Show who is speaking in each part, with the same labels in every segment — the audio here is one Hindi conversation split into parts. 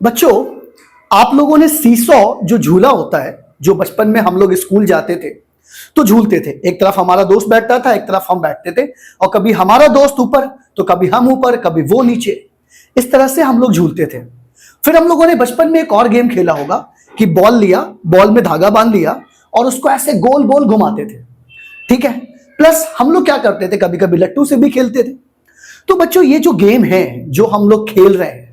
Speaker 1: बच्चों, आप लोगों ने सीसॉ जो झूला होता है, जो बचपन में हम लोग स्कूल जाते थे तो झूलते थे। एक तरफ हमारा दोस्त बैठता था, एक तरफ हम बैठते थे, और कभी हमारा दोस्त ऊपर तो कभी हम ऊपर, कभी वो नीचे। इस तरह से हम लोग झूलते थे। फिर हम लोगों ने बचपन में एक और गेम खेला होगा कि बॉल लिया, बॉल में धागा बांध लिया और उसको ऐसे गोल गोल घुमाते थे। ठीक है। प्लस हम लोग क्या करते थे, कभी कभी लट्टू से भी खेलते थे। तो बच्चों, ये जो गेम है जो हम लोग खेल रहे हैं,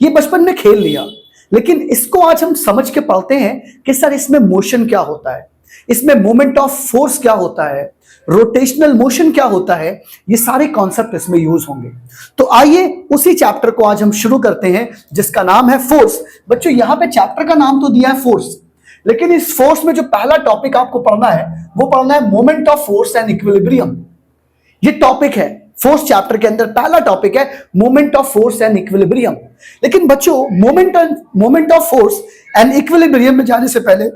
Speaker 1: ये बचपन में खेल लिया, लेकिन इसको आज हम समझ के पढ़ते हैं कि सर इसमें मोशन क्या होता है, इसमें मोमेंट ऑफ फोर्स क्या होता है, रोटेशनल मोशन क्या होता है, ये सारे कॉन्सेप्ट इसमें यूज होंगे। तो आइए उसी चैप्टर को आज हम शुरू करते हैं जिसका नाम है फोर्स। बच्चों, यहां पे चैप्टर का नाम तो दिया है फोर्स, लेकिन इस फोर्स में जो पहला टॉपिक आपको पढ़ना है वो पढ़ना है moment of force and equilibrium. ये टॉपिक है फोर्स चैप्टर के अंदर, पहला टॉपिक है moment of force and equilibrium. लेकिन बच्चों, moment of force and equilibrium में जाने से पहले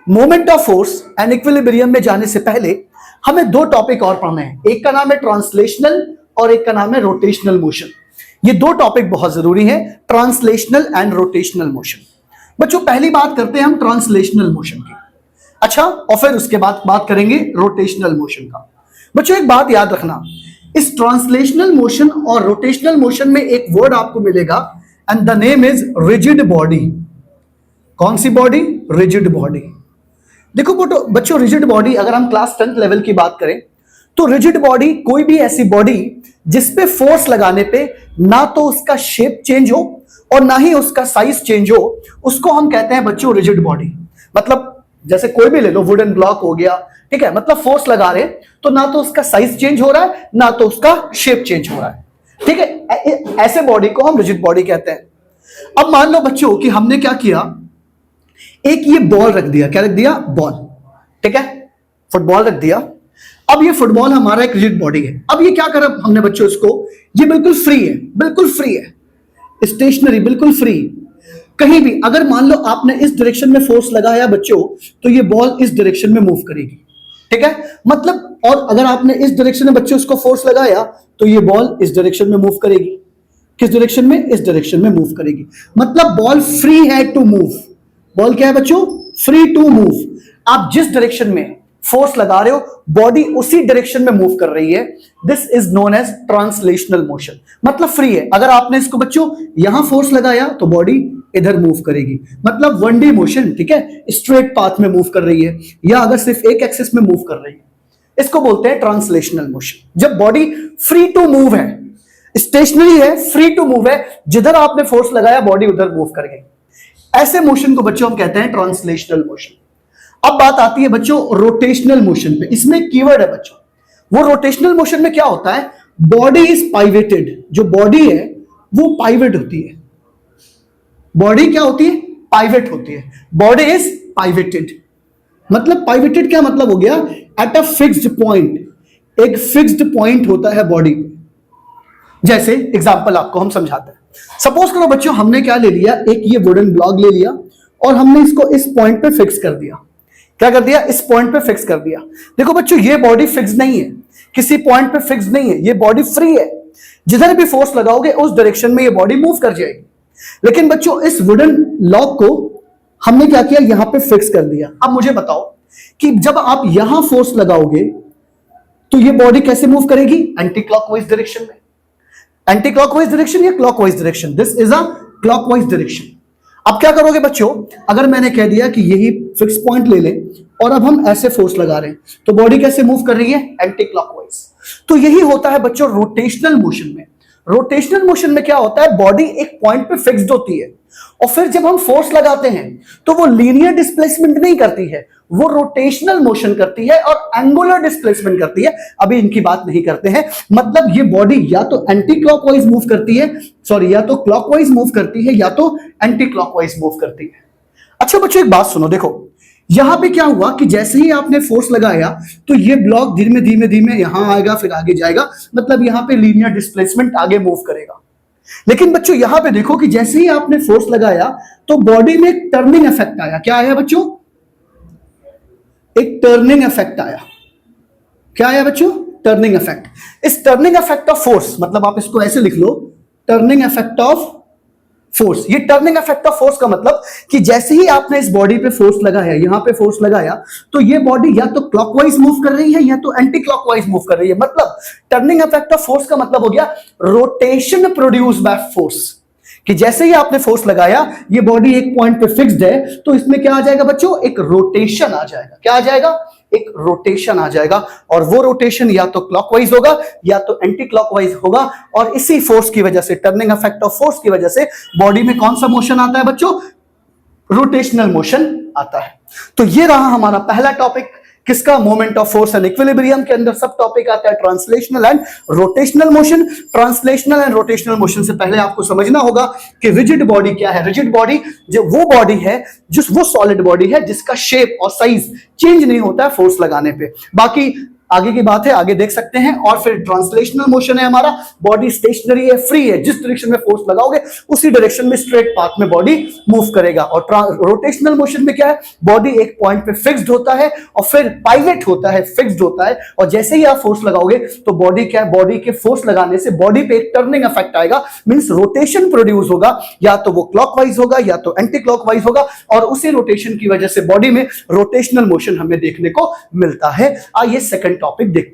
Speaker 1: moment of force and equilibrium में जाने से पहले हमें दो टॉपिक और पढ़ने हैं। एक का नाम है ट्रांसलेशनल और एक का नाम है रोटेशनल मोशन। ये दो टॉपिक बहुत जरूरी हैं, ट्रांसलेशनल एंड रोटेशनल मोशन। बच्चों, पहली बात करते हैं हम ट्रांसलेशनल मोशन की। अच्छा, और फिर उसके बाद बात करेंगे रोटेशनल मोशन का। बच्चों, एक बात याद रखना, इस ट्रांसलेशनल मोशन और रोटेशनल मोशन में एक वर्ड आपको मिलेगा and the name is rigid body. कौन सी बॉडी? Rigid body. देखो बच्चों, रिजिड बॉडी अगर हम क्लास 10th लेवल की बात करें तो रिजिड बॉडी कोई भी ऐसी बॉडी जिसपे फोर्स लगाने पे ना तो उसका शेप चेंज हो और ना ही उसका साइज चेंज हो, उसको हम कहते हैं बच्चों रिजिड बॉडी। मतलब जैसे कोई भी ले लो, वुडन ब्लॉक हो गया, ठीक है, मतलब फोर्स लगा रहे तो ना तो उसका साइज चेंज हो रहा है ना तो उसका शेप चेंज हो रहा है। ठीक है, ऐसे बॉडी को हम रिजिड बॉडी कहते हैं। अब मान लो बच्चों कि हमने क्या किया, एक ये बॉल रख दिया। क्या रख दिया? बॉल। ठीक है, फुटबॉल रख दिया। अब ये फुटबॉल हमारा एक रिजिड बॉडी है। अब ये क्या करा हमने बच्चों, इसको, ये बिल्कुल फ्री है, बिल्कुल फ्री है, स्टेशनरी, बिल्कुल फ्री। कहीं भी अगर मान लो आपने इस डायरेक्शन में फोर्स लगाया बच्चों, तो ये बॉल इस डायरेक्शन में मूव करेगी। ठीक है, मतलब, और अगर आपने इस डायरेक्शन में बच्चों इसको फोर्स लगाया तो ये बॉल इस डायरेक्शन में मूव करेगी। किस डायरेक्शन में? इस डायरेक्शन में मूव करेगी। मतलब बॉल फ्री है टू मूव। बॉल क्या है बच्चों? Free to move. आप जिस डायरेक्शन में फोर्स लगा रहे हो, बॉडी उसी डायरेक्शन में मूव कर रही है। This is known as translational motion. मतलब फ्री है। अगर आपने इसको बच्चों यहां फोर्स लगाया तो बॉडी इधर मूव करेगी, मतलब 1D मोशन। ठीक है, स्ट्रेट पाथ में मूव कर रही है, या अगर सिर्फ एक एक्सिस में मूव कर रही है, इसको बोलते हैं ट्रांसलेशनल मोशन। जब बॉडी फ्री टू मूव है, स्टेशनरी है, फ्री टू मूव है, जिधर आपने फोर्स लगाया बॉडी उधर मूव कर गई, ऐसे मोशन को बच्चों हम कहते हैं ट्रांसलेशनल मोशन। अब बात आती है बच्चों रोटेशनल मोशन पे। इसमें कीवर्ड है बच्चों, वो रोटेशनल मोशन में क्या होता है, बॉडी इज पाइवेटेड। जो बॉडी है वो पाइवेट होती है। बॉडी क्या होती है? पाइवेट होती है। Body is pivoted. मतलब पाइवेटेड क्या मतलब हो गया? At a fixed point. एक फिक्स्ड पॉइंट होता है बॉडी पे। जैसे एग्जांपल आपको हम समझाते हैं। सपोज करो बच्चों, हमने क्या ले लिया, एक ये वुडन ब्लॉक ले लिया और हमने इसको इस पॉइंट पे फिक्स कर दिया। क्या कर दिया? इस पॉइंट पे फिक्स कर दिया। देखो बच्चों, ये बॉडी फिक्स नहीं है, किसी पॉइंट पे फिक्स नहीं है, ये बॉडी फ्री है। जिधर भी फोर्स लगाओगे उस डायरेक्शन में ये बॉडी मूव कर जाएगी। लेकिन बच्चों, इस वुडन लॉक को हमने क्या किया, यहां पे फिक्स कर दिया। अब मुझे बताओ कि जब आप यहां फोर्स लगाओगे तो ये बॉडी कैसे मूव करेगी? एंटी क्लॉकवाइज डायरेक्शन में। एंटी क्लॉकवाइज डायरेक्शन या clockwise direction? This is a clockwise direction. अब क्या करोगे बच्चों, अगर मैंने कह दिया कि यही फिक्स पॉइंट ले लें और अब हम ऐसे फोर्स लगा रहे हैं तो बॉडी कैसे मूव कर रही है? Anti clockwise. तो यही होता है बच्चों रोटेशनल मोशन में। रोटेशनल मोशन में क्या होता है, बॉडी एक पॉइंट पे फिक्स्ड होती है और फिर जब हम फोर्स लगाते हैं तो वो लीनियर डिस्प्लेसमेंट नहीं करती है, वो रोटेशनल मोशन करती है और एंगुलर डिस्प्लेसमेंट करती है। अभी इनकी बात नहीं करते हैं। मतलब ये बॉडी या तो एंटी क्लॉकवाइज मूव करती है, सॉरी, या तो क्लॉकवाइज मूव करती है या तो एंटी क्लॉकवाइज मूव करती है। अच्छा बच्चों, एक बात सुनो, देखो यहां पे क्या हुआ कि जैसे ही आपने फोर्स लगाया तो ये ब्लॉक धीमे धीमे धीमे यहां आएगा, फिर आगे जाएगा, मतलब यहां पे लीनियर डिस्प्लेसमेंट आगे मूव करेगा। लेकिन बच्चों यहां पे देखो कि जैसे ही आपने फोर्स लगाया तो बॉडी में एक टर्निंग इफेक्ट आया। क्या आया बच्चों? एक टर्निंग इफेक्ट आया। क्या आया बच्चों? Turning effect. इस टर्निंग इफेक्ट ऑफ फोर्स, मतलब आप इसको ऐसे लिख लो, टर्निंग इफेक्ट ऑफ फोर्स। ये टर्निंग इफेक्ट ऑफ फोर्स का मतलब कि जैसे ही आपने इस बॉडी पे फोर्स लगाया, यहां पे फोर्स लगाया, तो ये बॉडी या तो क्लॉकवाइज मूव कर रही है या तो एंटी क्लॉकवाइज मूव कर रही है। मतलब टर्निंग इफेक्ट ऑफ फोर्स का मतलब हो गया रोटेशन प्रोड्यूस बाय फोर्स, कि जैसे ही आपने फोर्स लगाया, ये बॉडी एक पॉइंट पे फिक्स्ड है, तो इसमें क्या आ जाएगा बच्चों, एक रोटेशन आ जाएगा। क्या आ जाएगा, एक रोटेशन आ जाएगा, और वो रोटेशन या तो क्लॉकवाइज होगा या तो एंटी क्लॉकवाइज होगा। और इसी फोर्स की वजह से, टर्निंग इफेक्ट ऑफ फोर्स की वजह से बॉडी में कौन सा मोशन आता है बच्चों, रोटेशनल मोशन आता है। तो ये रहा हमारा पहला टॉपिक, किसका, moment of force and equilibrium के अंदर सब टॉपिक आता है translational and rotational motion. Translational and rotational motion से पहले आपको समझना होगा कि रिजिड बॉडी क्या है। रिजिड बॉडी जो वो बॉडी है, वो सॉलिड बॉडी है जिसका शेप और साइज चेंज नहीं होता है फोर्स लगाने पे। बाकी आगे की बात है, आगे देख सकते हैं। और फिर ट्रांसलेशनल मोशन है हमारा, बॉडी स्टेशनरी है, फ्री है, जिस डायरेक्शन में फोर्स लगाओगे उसी डायरेक्शन में स्ट्रेट पाथ में बॉडी मूव करेगा। और रोटेशनल मोशन में क्या है, बॉडी एक पॉइंट पे फिक्स्ड होता है और फिर पाइवट होता है, फिक्स्ड होता है, और जैसे ही आप फोर्स लगाओगे तो बॉडी क्या है, बॉडी के फोर्स लगाने से बॉडी पे एक टर्निंग इफेक्ट आएगा, मींस रोटेशन प्रोड्यूस होगा, या तो वो क्लॉकवाइज होगा या तो एंटी क्लॉकवाइज होगा, और उसी रोटेशन की वजह से बॉडी में रोटेशनल मोशन हमें देखने को मिलता है। आइए सेकंड टॉपिक देखते हैं।